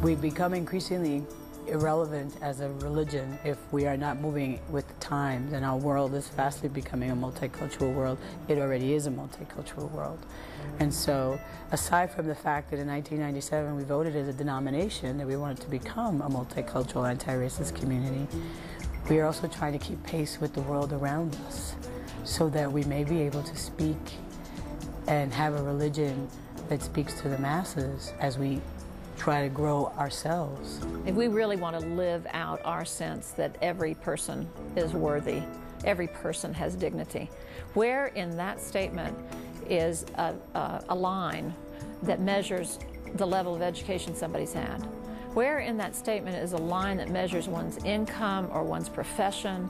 We become increasingly irrelevant as a religion if we are not moving with the times, and our world is fastly becoming a multicultural world. It already is a multicultural world. And so, aside from the fact that in 1997 we voted as a denomination that we wanted to become a multicultural anti-racist community, we are also trying to keep pace with the world around us so that we may be able to speak and have a religion that speaks to the masses as we try to grow ourselves. If we really want to live out our sense that every person is worthy, every person has dignity, where in that statement is a line that measures the level of education somebody's had? Where in that statement is a line that measures one's income or one's profession,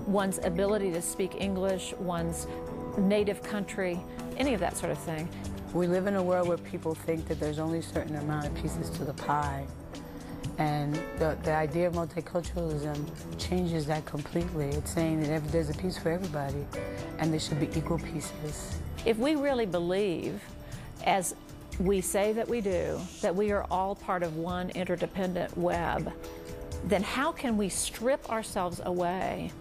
one's ability to speak English, one's native country, any of that sort of thing? We live in a world where people think that there's only a certain amount of pieces to the pie. And the idea of multiculturalism changes that completely. It's saying that there's a piece for everybody, and there should be equal pieces. If we really believe, as we say that we do, that we are all part of one interdependent web, then how can we strip ourselves away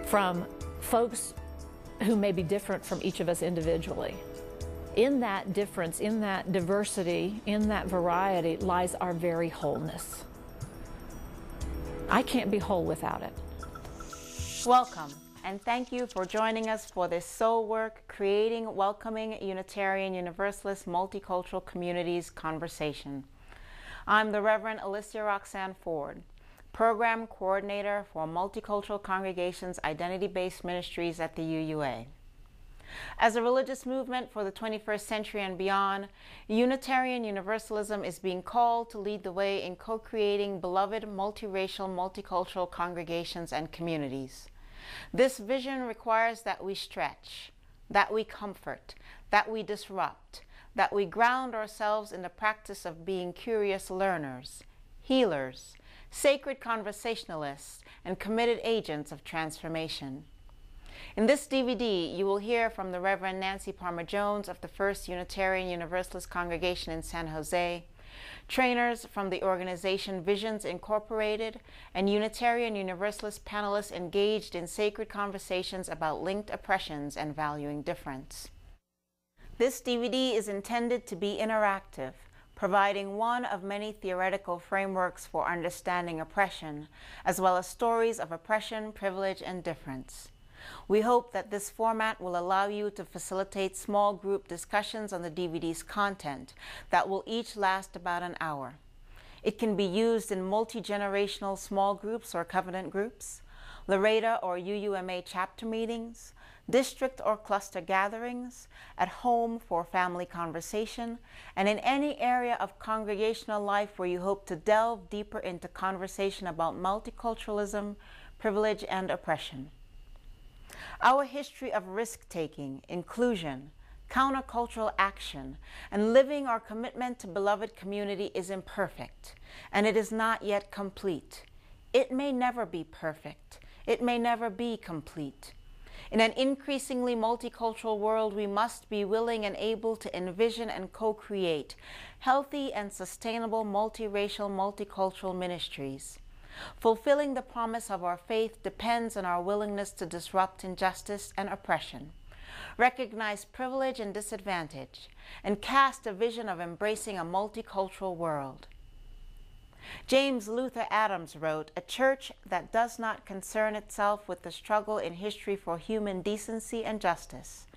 from folks who may be different from each of us individually? In that difference, in that diversity, in that variety lies our very wholeness. I can't be whole without it. Welcome, and thank you for joining us for this soul work, creating welcoming Unitarian Universalist multicultural communities conversation. I'm the Reverend Alicia Roxanne Ford, Program Coordinator for Multicultural Congregations Identity-Based Ministries at the UUA. As a religious movement for the 21st century and beyond, Unitarian Universalism is being called to lead the way in co-creating beloved multiracial, multicultural congregations and communities. This vision requires that we stretch, that we comfort, that we disrupt, that we ground ourselves in the practice of being curious learners, healers, sacred conversationalists, and committed agents of transformation. In this DVD, you will hear from the Reverend Nancy Palmer-Jones of the First Unitarian Universalist Congregation in San Jose, trainers from the organization Visions Incorporated, and Unitarian Universalist panelists engaged in sacred conversations about linked oppressions and valuing difference. This DVD is intended to be interactive, providing one of many theoretical frameworks for understanding oppression, as well as stories of oppression, privilege, and difference. We hope that this format will allow you to facilitate small group discussions on the DVD's content that will each last about an hour. It can be used in multi-generational small groups or covenant groups, Laredo or UUMA chapter meetings, district or cluster gatherings, at home for family conversation, and in any area of congregational life where you hope to delve deeper into conversation about multiculturalism, privilege, and oppression. Our history of risk-taking, inclusion, countercultural action, and living our commitment to beloved community is imperfect, and it is not yet complete. It may never be perfect. It may never be complete. In an increasingly multicultural world, we must be willing and able to envision and co-create healthy and sustainable multiracial, multicultural ministries. Fulfilling the promise of our faith depends on our willingness to disrupt injustice and oppression, recognize privilege and disadvantage, and cast a vision of embracing a multicultural world. James Luther Adams wrote, "A church that does not concern itself with the struggle in history for human decency and justice,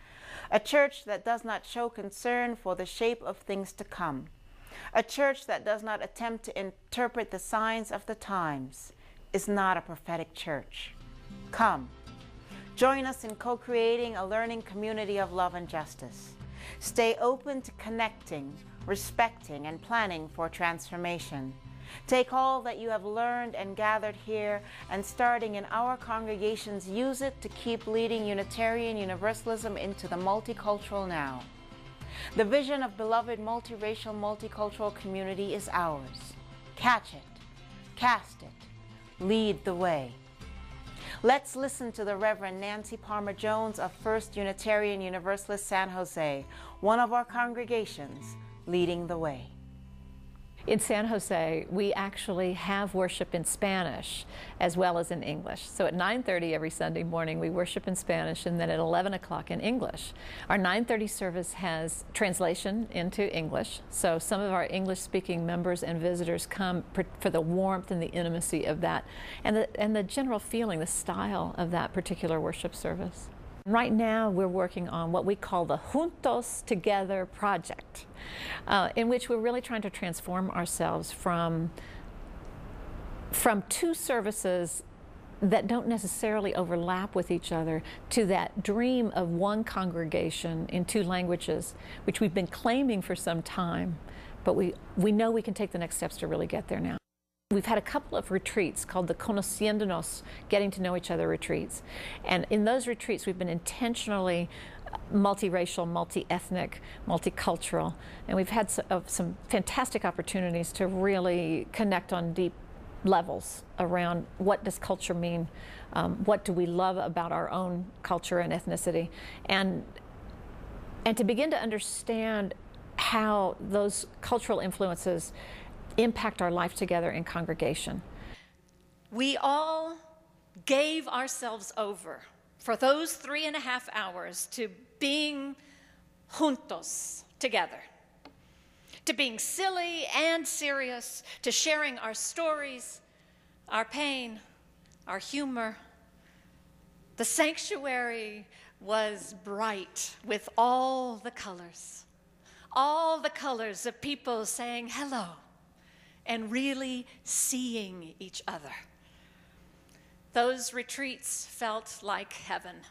a church that does not show concern for the shape of things to come, a church that does not attempt to interpret the signs of the times, is not a prophetic church." Come, join us in co-creating a learning community of love and justice. Stay open to connecting, respecting, and planning for transformation. Take all that you have learned and gathered here, and starting in our congregations, use it to keep leading Unitarian Universalism into the multicultural now. The vision of beloved multiracial, multicultural community is ours. Catch it, cast it, lead the way. Let's listen to the Reverend Nancy Palmer-Jones of First Unitarian Universalist San Jose, one of our congregations, leading the way. In San Jose, we actually have worship in Spanish as well as in English. So at 9:30 every Sunday morning, we worship in Spanish, and then at 11 o'clock in English. Our 9:30 service has translation into English. So some of our English-speaking members and visitors come for the warmth and the intimacy of that, and the general feeling, the style of that particular worship service. Right now, we're working on what we call the Juntos Together project, in which we're really trying to transform ourselves from two services that don't necessarily overlap with each other to that dream of one congregation in two languages, which we've been claiming for some time, but we know we can take the next steps to really get there now. We've had a couple of retreats called the Conociéndonos, getting to know each other retreats. And in those retreats, we've been intentionally multiracial, multi-ethnic, multicultural. And we've had some fantastic opportunities to really connect on deep levels around what does culture mean, what do we love about our own culture and ethnicity, and to begin to understand how those cultural influences impact our life together in congregation. We all gave ourselves over for those 3.5 hours to being juntos together, to being silly and serious, to sharing our stories, our pain, our humor. The sanctuary was bright with all the colors of people saying hello and really seeing each other. Those retreats felt like heaven.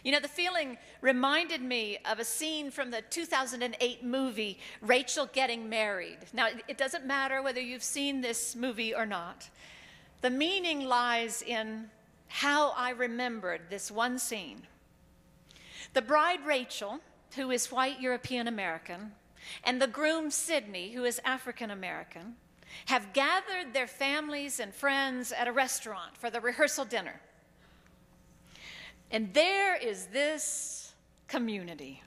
You know, the feeling reminded me of a scene from the 2008 movie, Rachel Getting Married. Now, it doesn't matter whether you've seen this movie or not. The meaning lies in how I remembered this one scene. The bride, Rachel, who is white European American, and the groom, Sydney, who is African American, have gathered their families and friends at a restaurant for the rehearsal dinner. And there is this community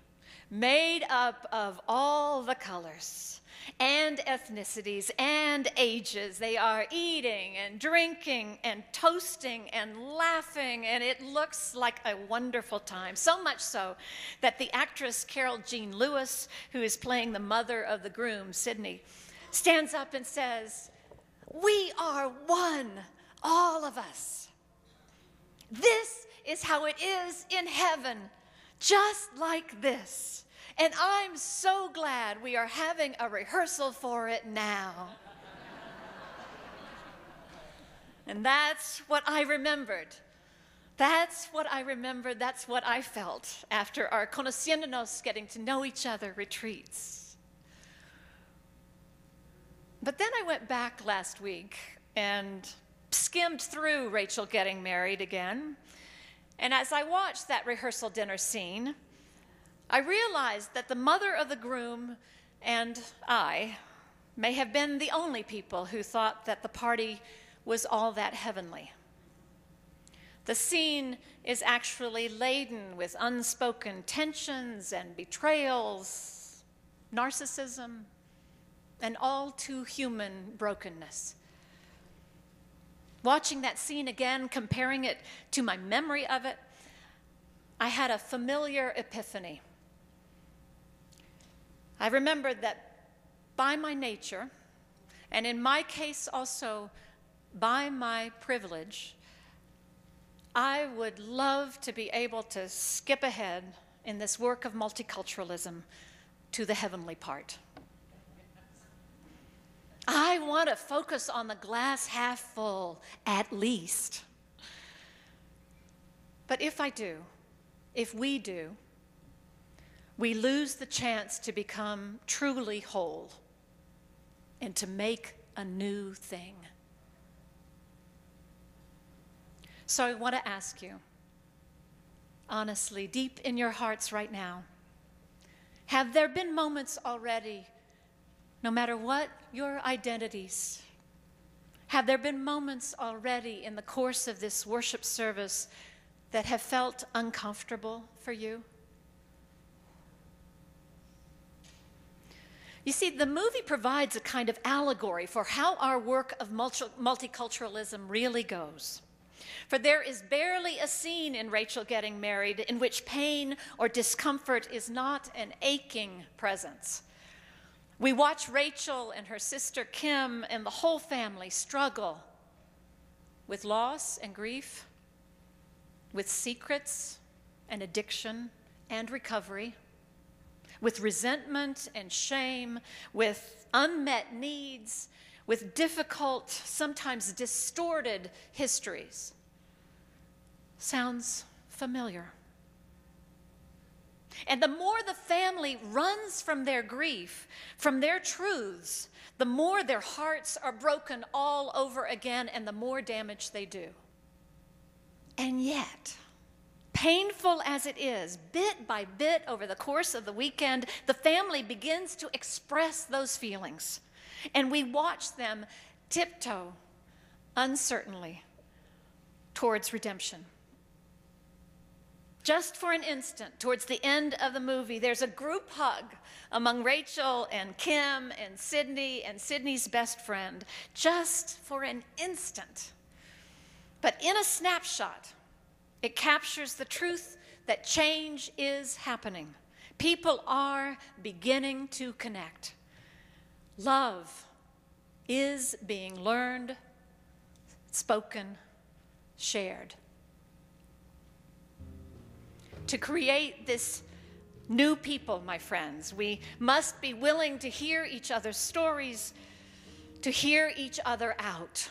made up of all the colors and ethnicities and ages. They are eating and drinking and toasting and laughing, and it looks like a wonderful time. So much so that the actress Carol Jean Lewis, who is playing the mother of the groom, Sydney, stands up and says, "We are one, all of us. This is how it is in heaven, just like this. And I'm so glad we are having a rehearsal for it now." And that's what I remembered. That's what I remembered. That's what I felt after our Conociéndonos, getting to know each other retreats. But then I went back last week and skimmed through Rachel Getting Married again. And as I watched that rehearsal dinner scene, I realized that the mother of the groom and I may have been the only people who thought that the party was all that heavenly. The scene is actually laden with unspoken tensions and betrayals, narcissism, and all too human brokenness. Watching that scene again, comparing it to my memory of it, I had a familiar epiphany. I remembered that by my nature, and in my case also by my privilege, I would love to be able to skip ahead in this work of multiculturalism to the heavenly part. I want to focus on the glass half full, at least. But if I do, if we do, we lose the chance to become truly whole and to make a new thing. So I want to ask you, honestly, deep in your hearts right now, have there been moments already, no matter what your identities, have there been moments already in the course of this worship service that have felt uncomfortable for you? You see, the movie provides a kind of allegory for how our work of multiculturalism really goes. For there is barely a scene in Rachel Getting Married in which pain or discomfort is not an aching presence. We watch Rachel and her sister Kim and the whole family struggle with loss and grief, with secrets and addiction and recovery, with resentment and shame, with unmet needs, with difficult, sometimes distorted histories. Sounds familiar. And the more the family runs from their grief, from their truths, the more their hearts are broken all over again and the more damage they do. And yet, painful as it is, bit by bit over the course of the weekend, the family begins to express those feelings. And we watch them tiptoe uncertainly towards redemption. Just for an instant, towards the end of the movie, there's a group hug among Rachel and Kim and Sydney's best friend, just for an instant. But in a snapshot, it captures the truth that change is happening. People are beginning to connect. Love is being learned, spoken, shared. To create this new people, my friends, we must be willing to hear each other's stories, to hear each other out,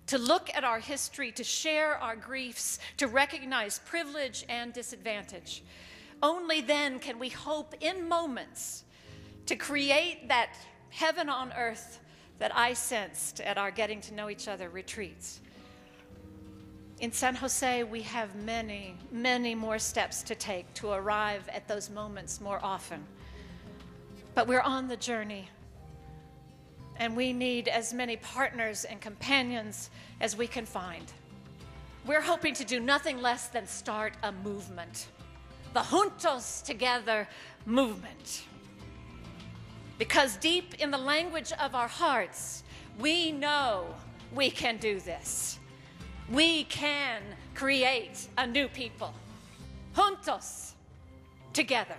to look at our history, to share our griefs, to recognize privilege and disadvantage. Only then can we hope in moments to create that heaven on earth that I sensed at our Getting to Know Each Other retreats. In San Jose, we have many, many more steps to take to arrive at those moments more often. But we're on the journey, and we need as many partners and companions as we can find. We're hoping to do nothing less than start a movement, the Juntos Together movement. Because deep in the language of our hearts, we know we can do this. We can create a new people. Juntos, together.